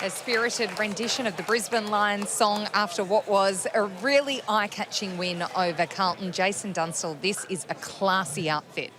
A spirited rendition of the Brisbane Lions song after what was a really eye-catching win over Carlton. Jason Dunstall, this is a classy outfit.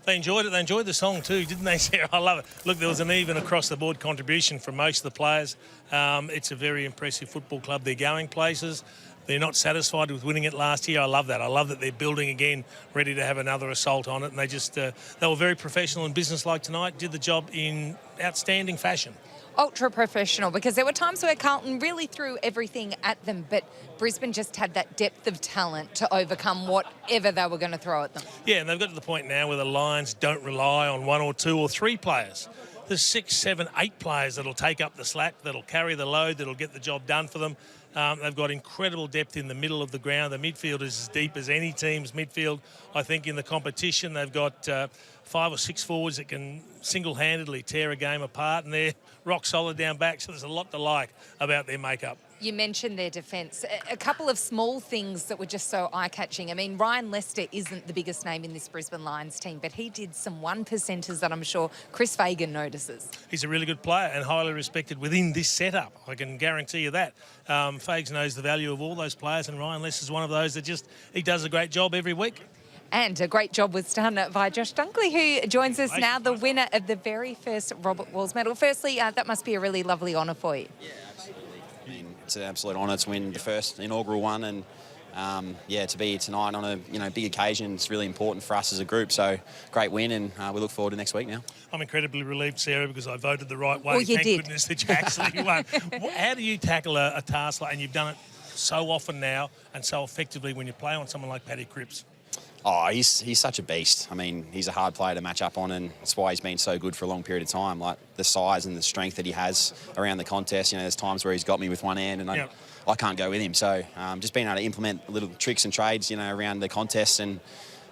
They enjoyed it. They enjoyed the song too, didn't they, Sarah? I love it. Look, there was an even across-the-board contribution from most of the players. It's a very impressive football club. They're going places. They're not satisfied with winning it last year. I love that. I love that they're building again, ready to have another assault on it. And they just, they were very professional and business-like tonight, did the job in outstanding fashion. Ultra professional, because there were times where Carlton really threw everything at them, but Brisbane just had that depth of talent to overcome whatever they were going to throw at them. Yeah, and they've got to the point now where the Lions don't rely on one or two or three players. There's 6, 7, 8 players that'll take up the slack, that'll carry the load, that'll get the job done for them. They've got incredible depth in the middle of the ground. The midfield is as deep as any team's midfield, I think, in the competition. They've got 5 or 6 forwards that can single-handedly tear a game apart, and they're rock solid down back, so there's a lot to like about their makeup. You mentioned their defence. A couple of small things that were just so eye-catching. I mean, Ryan Lester isn't the biggest name in this Brisbane Lions team, but he did some one-percenters that I'm sure Chris Fagan notices. He's a really good player and highly respected within this setup. I can guarantee you that. Fags knows the value of all those players, and Ryan Lester's one of those that he does a great job every week. And a great job was done by Josh Dunkley, who joins us now, the winner of the very first Robert Walls medal. Firstly, that must be a really lovely honour for you. Yeah, absolutely. I mean, it's an absolute honour to win the first inaugural one, and yeah, to be here tonight on a big occasion, it's really important for us as a group. So great win, and we look forward to next week now. I'm incredibly relieved, Sarah, because I voted the right way. Well, you Thank did. Goodness that you actually won. How do you tackle a task like, and you've done it so often now and so effectively when you play on someone like Paddy Cripps? Oh, he's such a beast. I mean, he's a hard player to match up on, and that's why he's been so good for a long period of time. Like the size and the strength that he has around the contest. You know, there's times where he's got me with one hand, and I can't go with him. So just being able to implement little tricks and trades, around the contest, and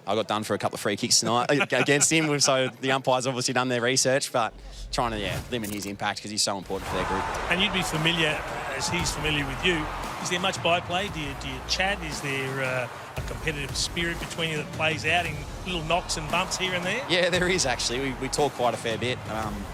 I got done for a couple of free kicks tonight against him. So the umpires obviously done their research, but trying to limit his impact because he's so important for their group. And you'd be familiar, as he's familiar with you. Is there much byplay? Do you chat? Is there a competitive spirit between you that plays out in little knocks and bumps here and there? Yeah, there is actually. We talk quite a fair bit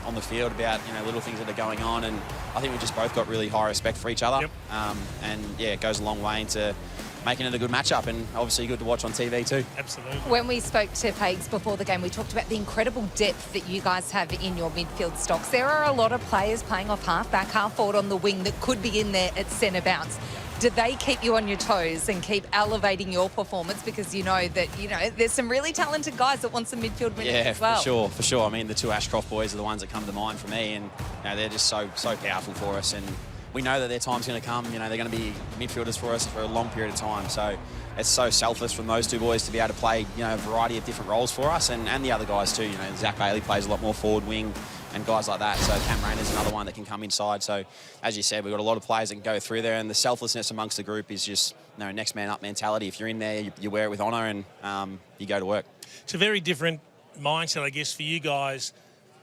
on the field about little things that are going on, and I think we just both got really high respect for each other. Yep. And yeah, it goes a long way into making it a good matchup, and obviously good to watch on TV too. Absolutely. When we spoke to Pags before the game, we talked about the incredible depth that you guys have in your midfield stocks. There are a lot of players playing off half-back, half-forward on the wing that could be in there at centre bounce. Do they keep you on your toes and keep elevating your performance? Because you know that, there's some really talented guys that want some midfield minutes as well. Yeah, for sure. I mean, the 2 Ashcroft boys are the ones that come to mind for me, and they're just so powerful for us, and we know that their time's going to come. They're going to be midfielders for us for a long period of time. So it's so selfless from those 2 boys to be able to play, a variety of different roles for us, and the other guys too. Zach Bailey plays a lot more forward wing and guys like that. So Cam Rayner's another one that can come inside. So as you said, we've got a lot of players that can go through there, and the selflessness amongst the group is just next man up mentality. If you're in there, you wear it with honour, and you go to work. It's a very different mindset, I guess, for you guys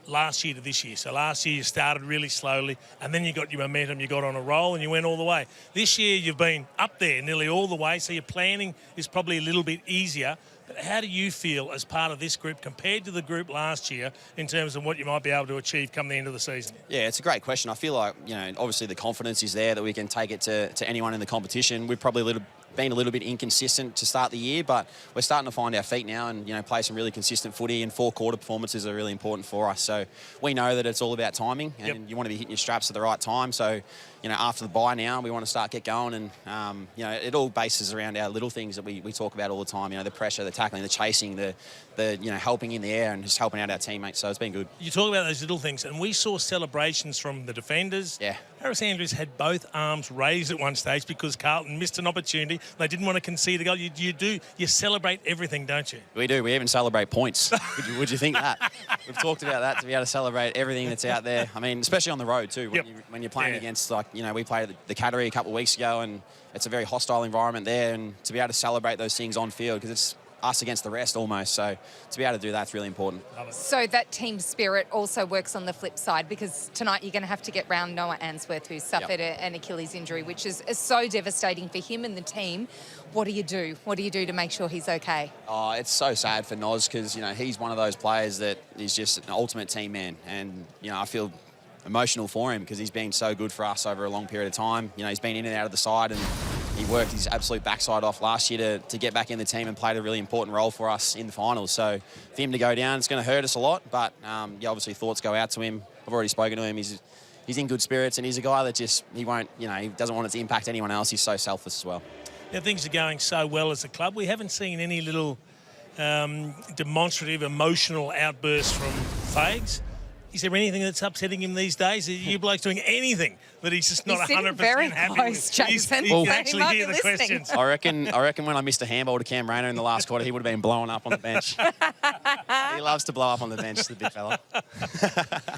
last year to this year. So last year you started really slowly, and then you got your momentum, you got on a roll, and you went all the way. This year you've been up there nearly all the way, so your planning is probably a little bit easier. But how do you feel as part of this group compared to the group last year in terms of what you might be able to achieve come the end of the season? Yeah, it's a great question. I feel like, obviously the confidence is there that we can take it to anyone in the competition. We've probably been a little bit inconsistent to start the year, but we're starting to find our feet now and, play some really consistent footy, and 4-quarter performances are really important for us. So we know that it's all about timing, and you want to be hitting your straps at the right time. So, after the bye now, we want to get going, and, it all bases around our little things that we talk about all the time, the pressure, the tackling, the chasing, the helping in the air and just helping out our teammates. So it's been good. You talk about those little things, and we saw celebrations from the defenders. Yeah. Harris Andrews had both arms raised at one stage because Carlton missed an opportunity. They didn't want to concede a goal. You celebrate everything, don't you? We do. We even celebrate points. would you think that? We've talked about that, to be able to celebrate everything that's out there. I mean, especially on the road too. When you're playing against, we played the Cattery a couple of weeks ago, and it's a very hostile environment there, and to be able to celebrate those things on field, because it's us against the rest almost. So to be able to do that's really important. So that team spirit also works on the flip side, because tonight you're going to have to get round Noah Answorth, who suffered an Achilles injury, which is so devastating for him and the team. What do you do? What do you do to make sure he's okay? Oh, it's so sad for Noz, because, he's one of those players that is just an ultimate team man. And, I feel emotional for him because he's been so good for us over a long period of time. You know, he's been in and out of the side, and he worked his absolute backside off last year to get back in the team and played a really important role for us in the finals. So for him to go down, it's going to hurt us a lot, but yeah, obviously thoughts go out to him. I've already spoken to him. He's in good spirits, and he's a guy that just, he doesn't want it to impact anyone else. He's so selfless as well. Yeah, things are going so well as a club. We haven't seen any little demonstrative, emotional outbursts from Fags. Is there anything that's upsetting him these days? Are you blokes doing anything that he's just not 100% very happy close, with? Jason. He Well, can actually hear the questions. I reckon when I missed a handball to Cam Rayner in the last quarter, he would have been blowing up on the bench. He loves to blow up on the bench, the big fella.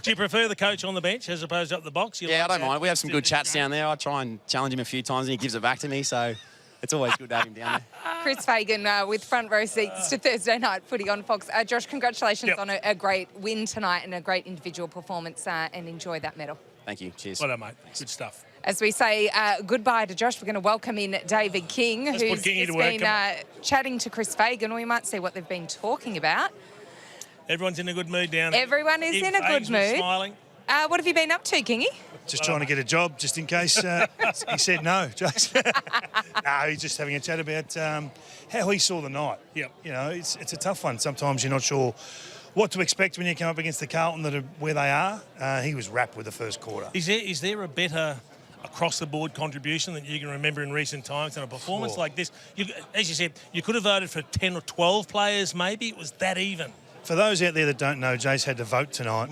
Do you prefer the coach on the bench as opposed to up the box? Yeah, I don't mind. We have some good chats down there. I try and challenge him a few times, and he gives it back to me, so it's always good to have him down there. Chris Fagan with front row seats to Thursday Night Footy on Fox. Josh, congratulations on a great win tonight and a great individual performance, and enjoy that medal. Thank you. Cheers. Well done, mate. Good stuff. As we say goodbye to Josh, we're going to welcome in David King, who's just been chatting to Chris Fagan. We might see what they've been talking about. Everyone's in a good mood down there. Everyone is in a good mood. Smiling. What have you been up to, Kingy? Just trying to get a job, just in case he said no, Jason. No, he's just having a chat about how he saw the night. Yep. You know, it's a tough one. Sometimes you're not sure what to expect when you come up against the Carlton that are where they are. He was wrapped with the first quarter. Is there a better across-the-board contribution that you can remember in recent times than a performance like this? As you said, you could have voted for 10 or 12 players maybe. It was that even. For those out there that don't know, Jace had to vote tonight,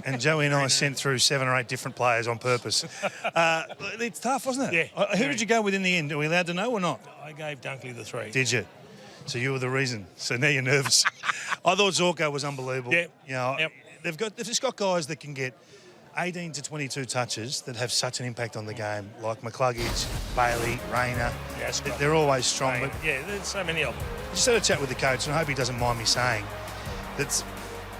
and Joey and I sent through 7 or 8 different players on purpose. It's tough, wasn't it? Yeah. Who did you go with in the end? Are we allowed to know or not? I gave Dunkley the 3. Did you? So you were the reason. So now you're nervous. I thought Zorko was unbelievable. Yeah. You know, Yep. they've just got guys that can get 18 to 22 touches that have such an impact on the game, like McCluggage, Bailey, Rayner. Yeah, they're always strong. But yeah, there's so many of them. just had a chat with the coach, and I hope he doesn't mind me saying that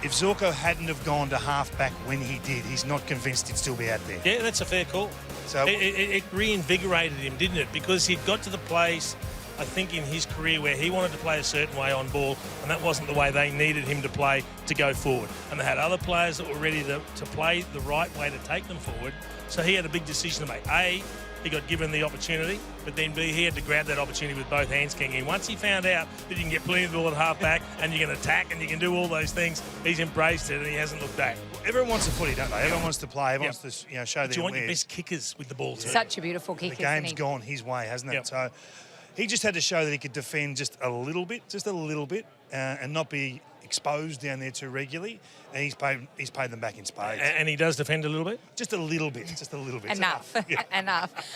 if Zorko hadn't have gone to half-back when he did, he's not convinced he'd still be out there. Yeah, that's a fair call. So It reinvigorated him, didn't it? Because he'd got to the place, I think, in his career where he wanted to play a certain way on ball, and that wasn't the way they needed him to play to go forward. And they had other players that were ready to play the right way to take them forward. So he had a big decision to make. A, he got given the opportunity, but then B, he had to grab that opportunity with both hands, King. And once he found out that you can get plenty of the ball at half-back and you can attack and you can do all those things, he's embraced it and he hasn't looked back. everyone wants to footy, don't they? Everyone wants to play. Everyone wants to show Do their you want your wares. best kickers with the ball too? Such a beautiful kick, The game's gone his way, hasn't it? Yep. So he just had to show that he could defend just a little bit, and not be exposed down there too regularly. And he's paid them back in spades. And he does defend a little bit? Just a little bit. Enough. Enough.